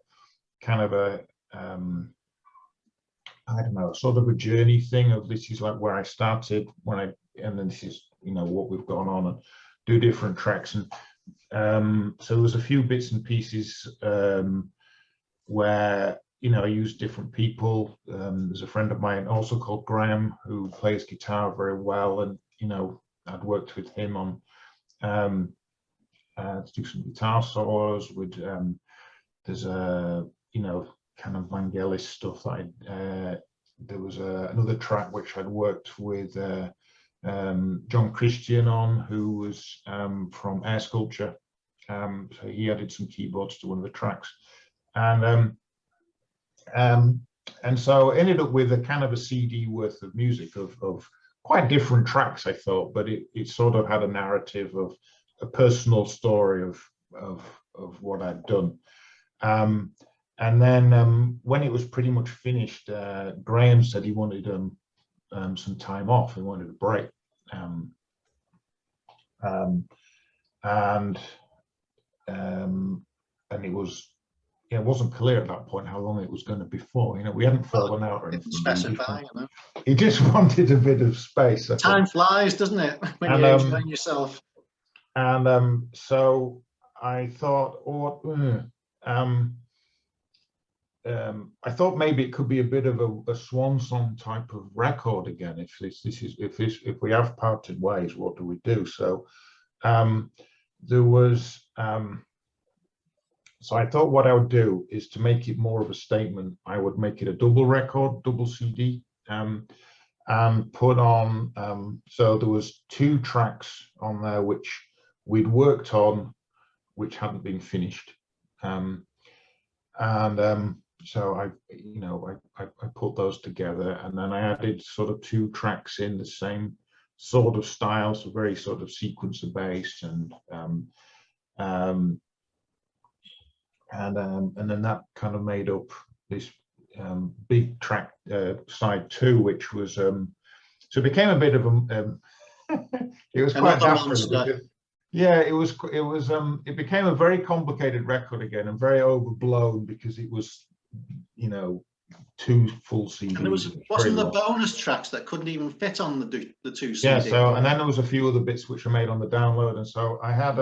B: kind of a I don't know, sort of a journey thing of, this is like where I started, and then this is, you know, what we've gone on, and do different tracks. And so there was a few bits and pieces where, you know, I used different people. There's a friend of mine also called Graham who plays guitar very well, and, you know, I'd worked with him on to do some guitar solos. With there's a, you know, kind of Vangelis stuff that there was another track which I'd worked with John Christian on, who was from Air Sculpture. So he added some keyboards to one of the tracks, and so I ended up with a kind of a CD worth of music of quite different tracks, I thought, but it sort of had a narrative of a personal story of what I'd done. And then when it was pretty much finished, Graham said he wanted some time off. He wanted a break. And it wasn't clear at that point how long it was going to be for. We hadn't fallen out or anything.
C: Specify,
B: He just wanted a bit of space.
C: Time flies, doesn't it, when you're enjoying yourself?
B: And so I thought, I thought maybe it could be a bit of a swan song type of record again. If we have parted ways, what do we do? So there was. So I thought what I would do is to make it more of a statement. I would make it a double record, double CD, and put on. So there was 2 tracks on there which we'd worked on, which hadn't been finished, so I put those together, and then I added sort of 2 tracks in the same sort of style, so very sort of sequencer based, and then that kind of made up this big track, side 2, which was so it became a bit of a it was quite daft. Yeah, it became a very complicated record again, and very overblown, because it was 2 full CDs.
C: And there wasn't the bonus tracks that couldn't even fit on the 2 CDs.
B: Yeah, so and then there was a few other bits which were made on the download, and so I had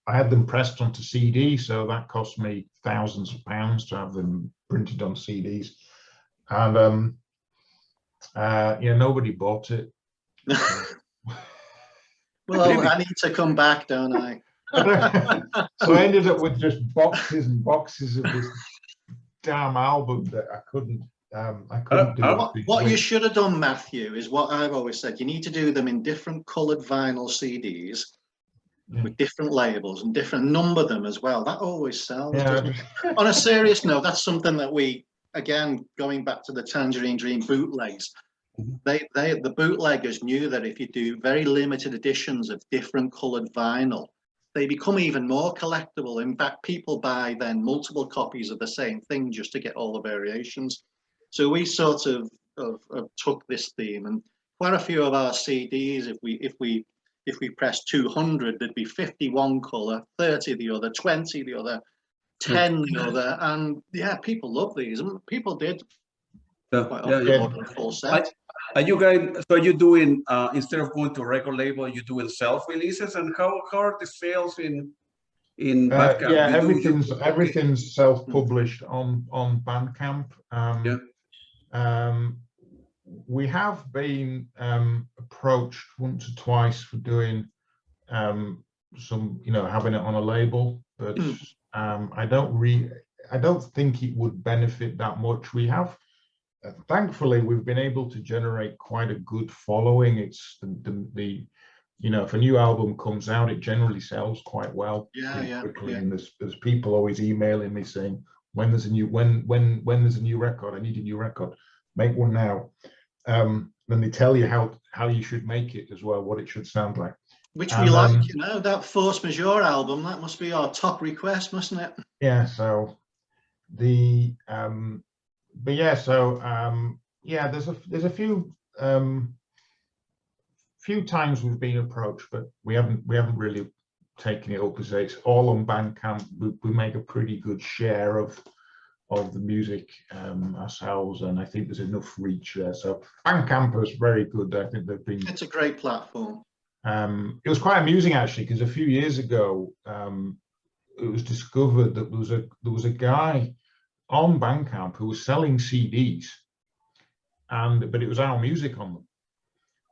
B: I had them pressed onto CD, so that cost me thousands of pounds to have them printed on CDs, and nobody bought it.
C: Well, I need to come back, don't I?
B: So I ended up with just boxes and boxes of this damn album that I couldn't do.
C: What you should have done, Matthew, is what I've always said. You need to do them in different coloured vinyl CDs with different labels, and number them as well. That always sells. On a serious note, that's something that we, again, going back to the Tangerine Dream bootlegs, the bootleggers knew that if you do very limited editions of different coloured vinyl, they become even more collectible. In fact, people buy then multiple copies of the same thing just to get all the variations. So we sort of took this theme, and quite a few of our CDs, if we press 200, there'd be 51 colour, 30 the other, 20 the other, 10 the other, and yeah, people love these, and people did. Full set.
A: Are you guys? So you're doing instead of going to a record label, you're doing self-releases, and how are the sales in Bandcamp?
B: Yeah, everything's self-published on Bandcamp. We have been approached once or twice for doing some, having it on a label, but I don't think it would benefit that much. We have. Thankfully, we've been able to generate quite a good following. It's the if a new album comes out, it generally sells quite well. Quickly. And there's people always emailing me saying, when there's a new record, I need a new record, make one now. Then they tell you how you should make it as well, what it should sound like.
C: Which we like, that Force Majeure album, that must be our top request, mustn't it?
B: Yeah, so there's a few times we've been approached, but we haven't really taken it up, because it's all on Bandcamp. We make a pretty good share of the music ourselves, and I think there's enough reach there. So Bandcamp is very good. I think it's
C: a great platform.
B: It was quite amusing, actually, because a few years ago it was discovered that there was a guy on Bandcamp who was selling CDs, but it was our music on them,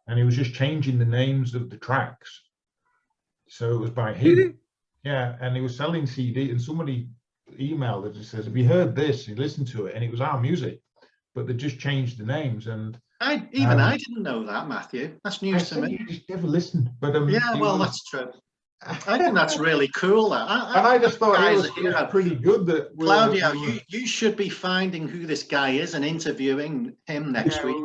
B: and he was just changing the names of the tracks, so it was by him. Yeah, and he was selling CD, and somebody emailed us and says, "Have you heard this?" He listened to it, and it was our music. but they just changed the names. And
C: I didn't know that, Matthew. That's
B: I
C: news to
B: said
C: me.
B: you just never listened. But
C: Yeah, well, that's true. I think that's really cool.
B: I just thought it was pretty good that
C: Claudio, you should be finding who this guy is and interviewing him next week.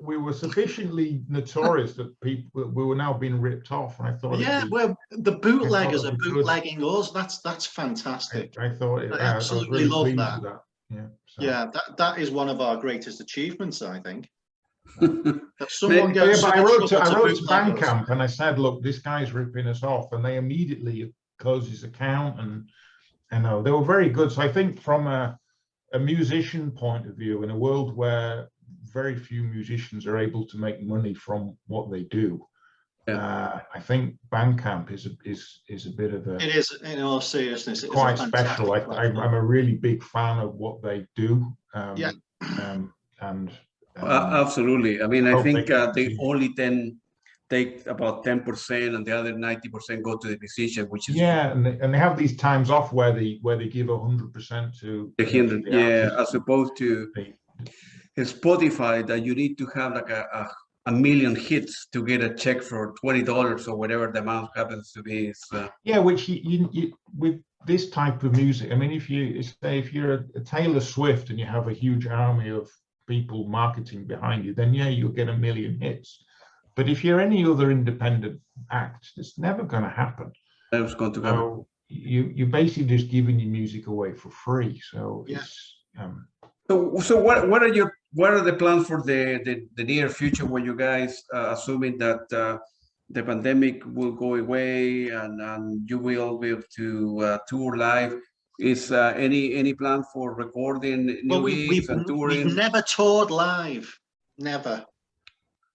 B: We were sufficiently notorious that we were now being ripped off, and I thought,
C: well, the bootleggers are bootlegging us. That's fantastic.
B: I thought
C: I absolutely
B: love
C: that.
B: With that. Yeah, so.
C: Yeah, that is one of our greatest achievements, I think.
B: I wrote to Bandcamp and I said, look, this guy's ripping us off, and they immediately closed his account, and they were very good. So I think from a musician point of view, in a world where very few musicians are able to make money from what they do, I think Bandcamp is a bit of a.
C: It is, in all seriousness,
B: quite special. I'm a really big fan of what they do.
A: Absolutely. I mean, I think they only take about 10%, and the other 90% go to the musician, which is
B: and they have these times off where they give 100% to
A: the 100, as opposed to Spotify, that you need to have like a million hits to get a check for $20 or whatever the amount happens to be.
B: Which you with this type of music, I mean, if you're a Taylor Swift and you have a huge army of people marketing behind you, then you'll get a million hits. But if you're any other independent act, it's never going to happen.
A: Never going to happen.
B: You're basically just giving your music away for free. So it's
A: so what are the plans for the near future, when you guys assuming that the pandemic will go away and you will be able to tour live? Is any plan for recording new gigs and touring?
C: We've never toured live, never.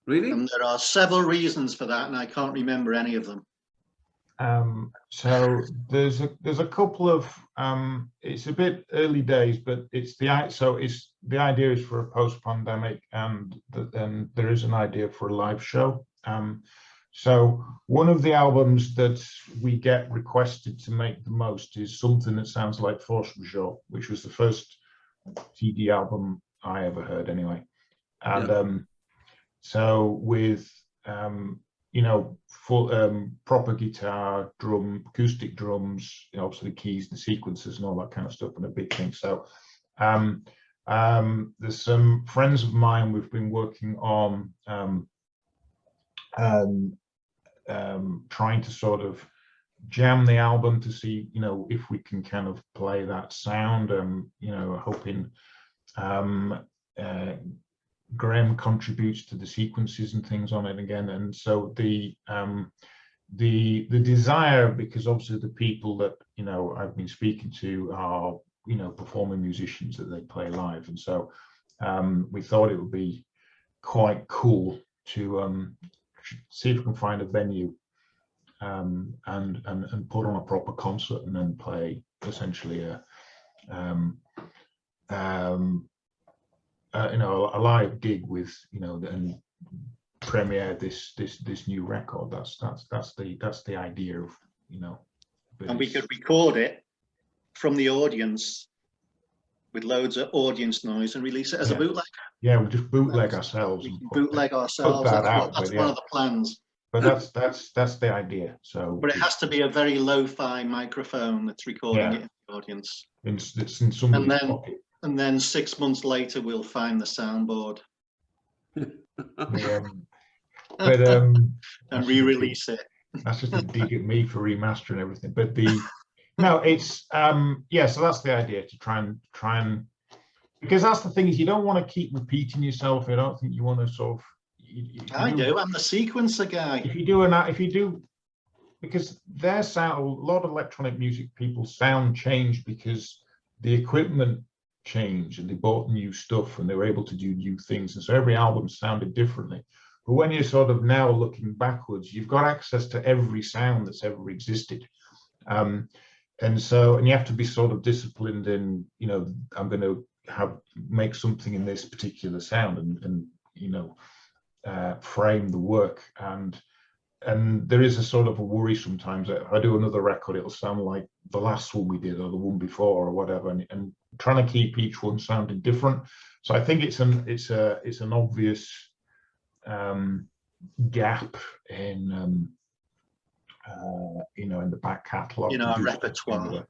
A: Really?
C: And there are several reasons for that, and I can't remember any of them.
B: So there's a couple of it's a bit early days, but the idea is for a post-pandemic, and then there is an idea for a live show. So one of the albums that we get requested to make the most is something that sounds like Force Majeure, which was the first CD album I ever heard anyway. And so with full proper guitar, acoustic drums, obviously the keys, the sequences and all that kind of stuff, and a big thing. So there's some friends of mine we've been working on trying to sort of jam the album to see if we can kind of play that sound, hoping Graham contributes to the sequences and things on it again. And so the desire, because obviously the people that I've been speaking to are performing musicians that they play live, and so we thought it would be quite cool to see if we can find a venue and put on a proper concert, and then play essentially a live gig with and premiere this new record. That's the idea of
C: And we could record it from the audience with loads of audience noise and release it as a bootleg.
B: Yeah, we just bootleg ourselves.
C: Bootleg ourselves. That's one of the plans.
B: But that's the idea. So,
C: but it has to be a very lo-fi microphone that's recording it in the audience.
B: It's in somebody's pocket.
C: And then 6 months later, we'll find the soundboard. And re-release it.
B: That's just a dig at me for remastering everything. But it's so that's the idea, to try and because that's the thing, is you don't want to keep repeating yourself. I don't think you want to sort of.
C: I'm the sequencer guy.
B: If you do, because their sound, a lot of electronic music people's sound changed because the equipment changed and they bought new stuff and they were able to do new things, and so every album sounded differently. But when you're sort of now looking backwards, you've got access to every sound that's ever existed, and you have to be sort of disciplined in, I'm going to make something in this particular sound and frame the work. And and there is a sort of a worry sometimes that if I do another record, it'll sound like the last one we did or the one before or whatever, and trying to keep each one sounding different. So I think it's an obvious gap in in the back catalogue,
C: our repertoire,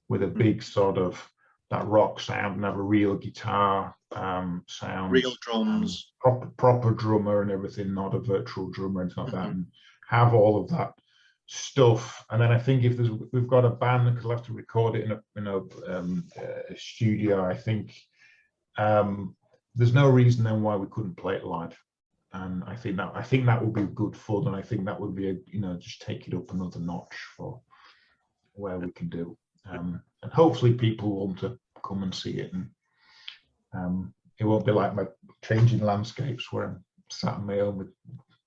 B: with a big sort of that rock sound and have a real guitar sound,
C: real drums,
B: proper drummer and everything, not a virtual drummer and stuff like that, and have all of that stuff. And then I think if we've got a band that will have to record it in a studio, I think there's no reason then why we couldn't play it live. And I think that would be good fun, and I think that would be just take it up another notch for where we can do. And hopefully people want to come and see it, and it won't be like my Changing Landscapes where I'm sat on my own with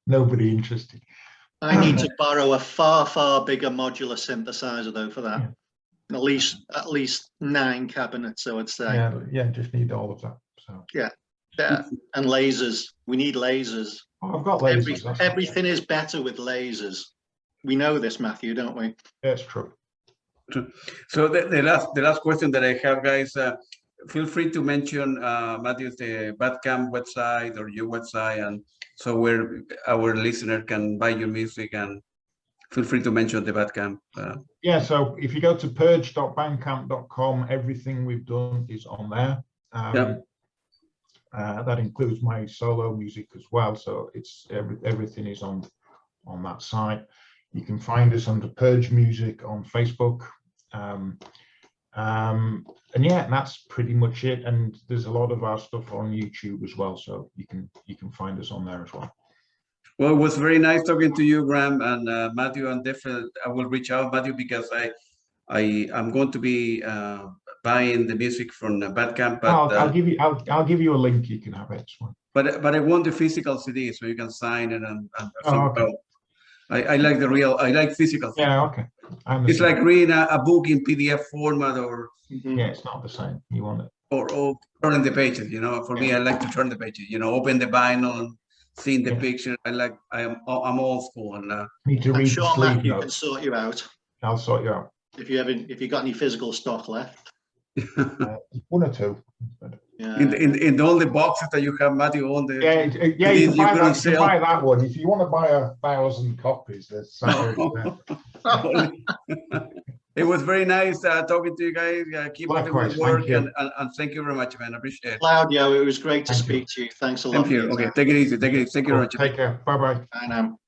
B: nobody interested.
C: I need to borrow a far bigger modular synthesizer though for that. Yeah. At least 9 cabinets, I would say.
B: Yeah, just need all of that. So
C: yeah, and lasers. We need lasers.
B: Oh, I've got lasers.
C: Everything is better with lasers. We know this, Matthew, don't we?
B: That's true.
A: So the last question that I have, guys, feel free to mention Matthew's the Bandcamp website or your website, and so where our listener can buy your music, and feel free to mention the Bandcamp.
B: Yeah, so if you go to perge.bandcamp.com, everything we've done is on there. That includes my solo music as well, so it's everything is on that site. You can find us under Perge Music on Facebook. And yeah, that's pretty much it. And there's a lot of our stuff on YouTube as well, so you can find us on there as well.
A: Well, it was very nice talking to you, Graham, and Matthew. And definitely, I will reach out, Matthew, because I'm going to be buying the music from Bandcamp. But
B: I'll give you a link. You can have it.
A: But I want the physical CD so you can sign it and
B: okay.
A: I like physical.
B: Yeah, okay.
A: It's like reading a book in PDF format, or
B: yeah, it's not the same. You want it,
A: or turning the pages. For me, I like to turn the pages. Open the vinyl and seeing the picture. I'm old school, and
B: need to read.
C: I'm sure Matthew
B: notes.
C: can sort you out.
B: I'll sort you out.
C: If you got any physical stock left.
B: 1 or 2.
C: Yeah.
A: In all the boxes that you have, Matthew, on the
B: you can buy that one. If you want to buy 1,000 copies, there's something there.
A: It was very nice talking to you guys. Keep up the good work, and thank you very much, man. I appreciate it.
C: Claudio, it was great to speak to you. Thanks a lot.
A: Thank you. Okay, take it easy. Thank you very much.
B: Take care. Bye-bye.
C: Bye now.